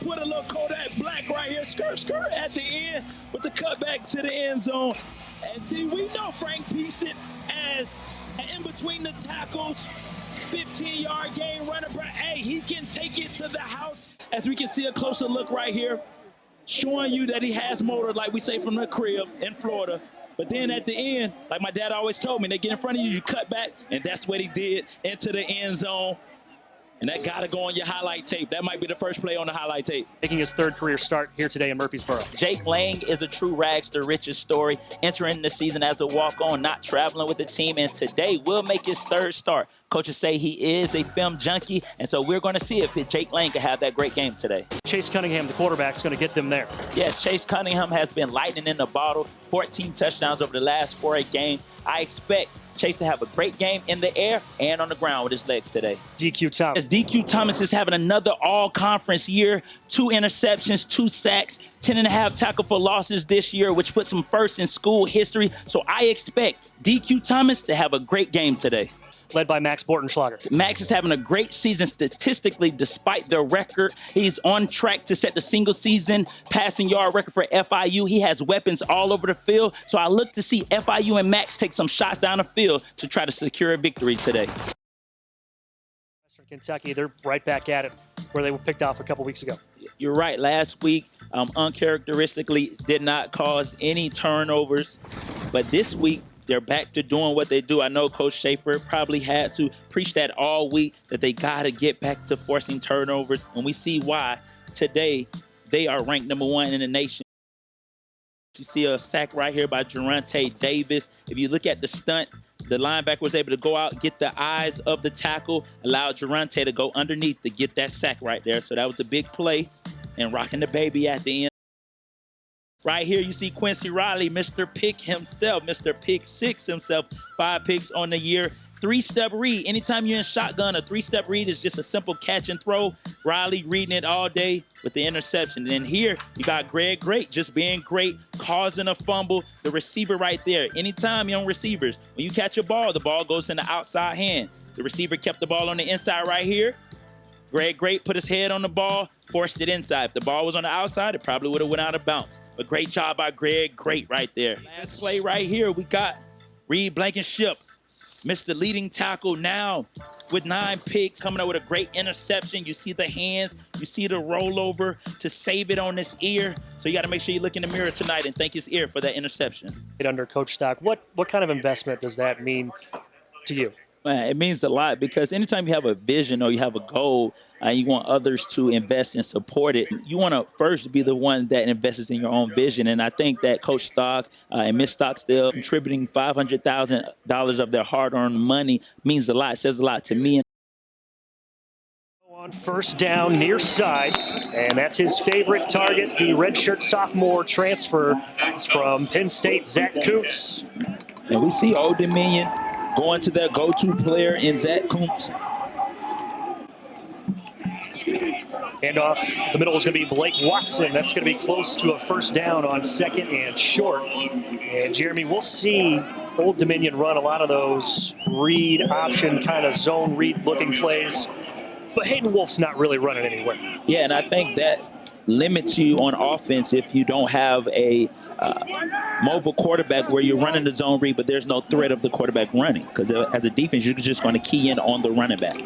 with a little Kodak Black right here. Skirt at the end with the cutback to the end zone. And see, we know Frank Peason as an in-between the tackles, 15-yard game runner. But hey, he can take it to the house. As we can see a closer look right here, showing you that he has motor, like we say from the crib in Florida. But then at the end, like my dad always told me, they get in front of you, you cut back, and that's what he did into the end zone. And that got to go on your highlight tape. That might be the first play on the highlight tape. Making his third career start here today in Murfreesboro. Jake Lang is a true rags to riches story, entering the season as a walk-on, not traveling with the team, and today will make his third start. Coaches say he is a film junkie, and so we're going to see if Jake Lang can have that great game today. Chase Cunningham, the quarterback, is going to get them there. Yes, Chase Cunningham has been lightning in the bottle, 14 touchdowns over the last 4 games. I expect Chase to have a great game in the air and on the ground with his legs today. DQ Thomas. DQ Thomas is having another all-conference year, 2 interceptions, 2 sacks, 10.5 tackle for losses this year, which puts him first in school history. So I expect DQ Thomas to have a great game today. Led by Max Bortenschlager. Max is having a great season statistically despite their record. He's on track to set the single-season passing yard record for FIU. He has weapons all over the field. So I look to see FIU and Max take some shots down the field to try to secure a victory today. Western Kentucky, they're right back at it where they were picked off a couple weeks ago. You're right. Last week, uncharacteristically did not cause any turnovers. But this week, they're back to doing what they do. I know Coach Schaefer probably had to preach that all week, that they got to get back to forcing turnovers. And we see why today they are ranked #1 in the nation. You see a sack right here by Geronte Davis. If you look at the stunt, the linebacker was able to go out, get the eyes of the tackle, allow Geronte to go underneath to get that sack right there. So that was a big play, and rocking the baby at the end. Right here, you see Quincy Riley, Mr. Pick himself, Mr. Pick 6 himself, 5 picks on the year. 3-step read. Anytime you're in shotgun, a 3-step read is just a simple catch and throw. Riley reading it all day with the interception. And then here, you got Greg Great just being great, causing a fumble. The receiver right there. Anytime you're on receivers, when you catch a ball, the ball goes in the outside hand. The receiver kept the ball on the inside right here. Greg Great put his head on the ball, forced it inside. If the ball was on the outside, it probably would have went out of bounds. A great job by Greg Great right there. Last play right here, we got Reed Blankenship, Mr. Leading Tackle now with 9 picks, coming up with a great interception. You see the hands, you see the rollover to save it on his ear. So you got to make sure you look in the mirror tonight and thank his ear for that interception. Under Coach Stock, what kind of investment does that mean to you? Man, it means a lot because anytime you have a vision or you have a goal and you want others to invest and support it, you want to first be the one that invests in your own vision. And I think that Coach Stock and Miss Stockstill contributing $500,000 of their hard-earned money means a lot. It says a lot to me. On first down, near side, and that's his favorite target, the redshirt sophomore transfer from Penn State, Zach Kuntz. And we see Old Dominion going to their go-to player in Zach Kuntz. Handoff, the middle is going to be Blake Watson. That's going to be close to a first down on 2nd and short. And Jeremy, we'll see Old Dominion run a lot of those read option kind of zone read looking plays. But Hayden Wolf's not really running anywhere. Yeah, and I think that limits you on offense if you don't have a mobile quarterback where you're running the zone read, but there's no threat of the quarterback running. Because as a defense, you're just going to key in on the running back.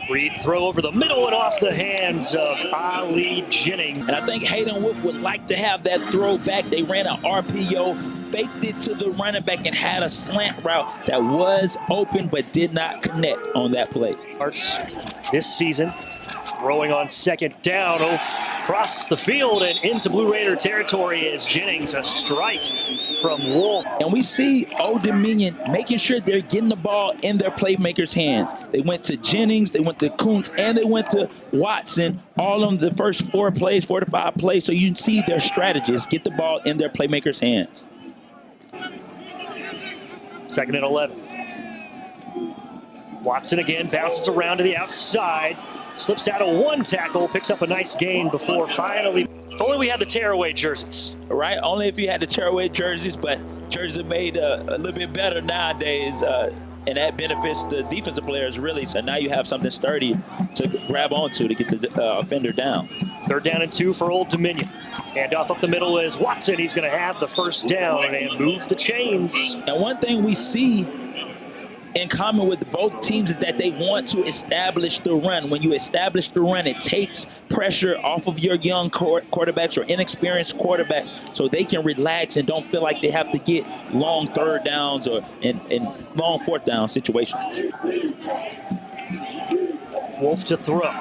Reed throw over the middle and off the hands of Ali Jennings. And I think Hayden Wolf would like to have that throw back. They ran an RPO, faked it to the running back, and had a slant route that was open but did not connect on that play. Starts this season, throwing on 2nd down across the field and into Blue Raider territory as Jennings, a strike from Wolf. And we see Old Dominion making sure they're getting the ball in their playmakers' hands. They went to Jennings, they went to Kuntz, and they went to Watson, all on the first 4 to 5 plays. So you can see their strategists get the ball in their playmakers' hands. 2nd and 11. Watson again bounces around to the outside, slips out of 1 tackle, picks up a nice gain before finally. If only we had the tearaway jerseys. Right, only if you had the tearaway jerseys, but jerseys are made a little bit better nowadays. And that benefits the defensive players, really. So now you have something sturdy to grab onto to get the offender down. 3rd down and 2 for Old Dominion. Handoff up the middle is Watson. He's going to have the first down and move the chains. And one thing we see in common with both teams is that they want to establish the run. When you establish the run, it takes pressure off of your young quarterbacks or inexperienced quarterbacks so they can relax and don't feel like they have to get long 3rd downs or in long 4th down situations. Wolf to throw.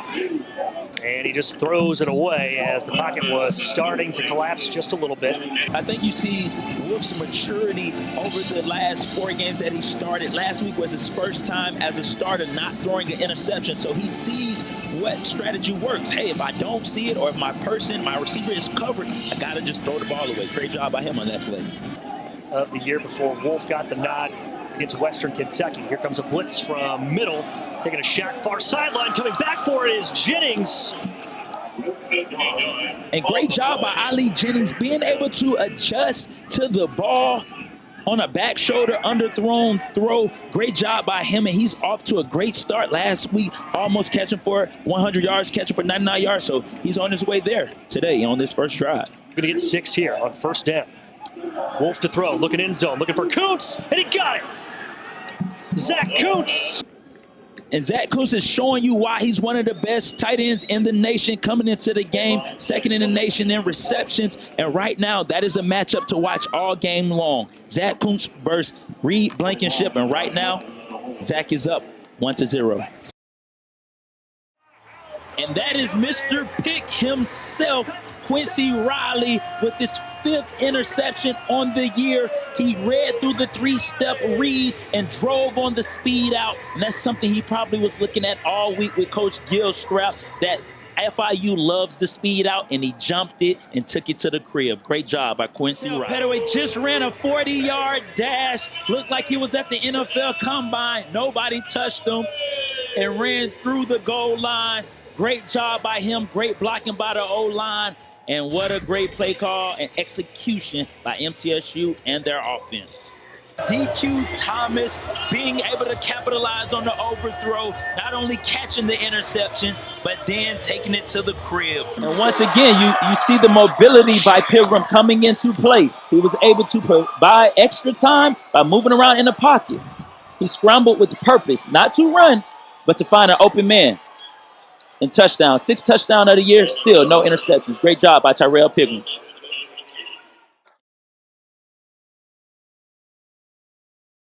And he just throws it away as the pocket was starting to collapse just a little bit. I think you see Wolf's maturity over the last 4 games that he started. Last week was his first time as a starter not throwing an interception. So he sees what strategy works. Hey, if I don't see it or if my receiver is covered, I got to just throw the ball away. Great job by him on that play. Of the year before Wolf got the nod against Western Kentucky. Here comes a blitz from middle, taking a shot far sideline. Coming back for it is Jennings. And great job by Ali Jennings being able to adjust to the ball on a back shoulder underthrown throw. Great job by him, and he's off to a great start last week, almost catching for 100 yards, catching for 99 yards. So he's on his way there today on this first drive. Going to get 6 here on 1st down. Wolf to throw, looking end zone, looking for Kuntz, and he got it. Zach Kuntz. And Zach Kuntz is showing you why he's one of the best tight ends in the nation coming into the game, 2nd in the nation in receptions. And right now, that is a matchup to watch all game long. Zach Kuntz versus Reed Blankenship. And right now, Zach is up 1-0. And that is Mr. Pick himself, Quincy Riley, with his 5th interception on the year. He read through the 3-step read and drove on the speed out. And that's something he probably was looking at all week with Coach Gilstrap, that FIU loves the speed out, and he jumped it and took it to the crib. Great job by Quincy Riley. Petaway just ran a 40-yard dash. Looked like he was at the NFL Combine. Nobody touched him and ran through the goal line. Great job by him. Great blocking by the O-line. And what a great play call and execution by MTSU and their offense. DQ Thomas being able to capitalize on the overthrow, not only catching the interception, but then taking it to the crib. And once again, you see the mobility by Pilgrim coming into play. He was able to provide extra time by moving around in the pocket. He scrambled with purpose, not to run, but to find an open man. And touchdown, 6th touchdown of the year, still no interceptions. Great job by Tyrell Pilgrim.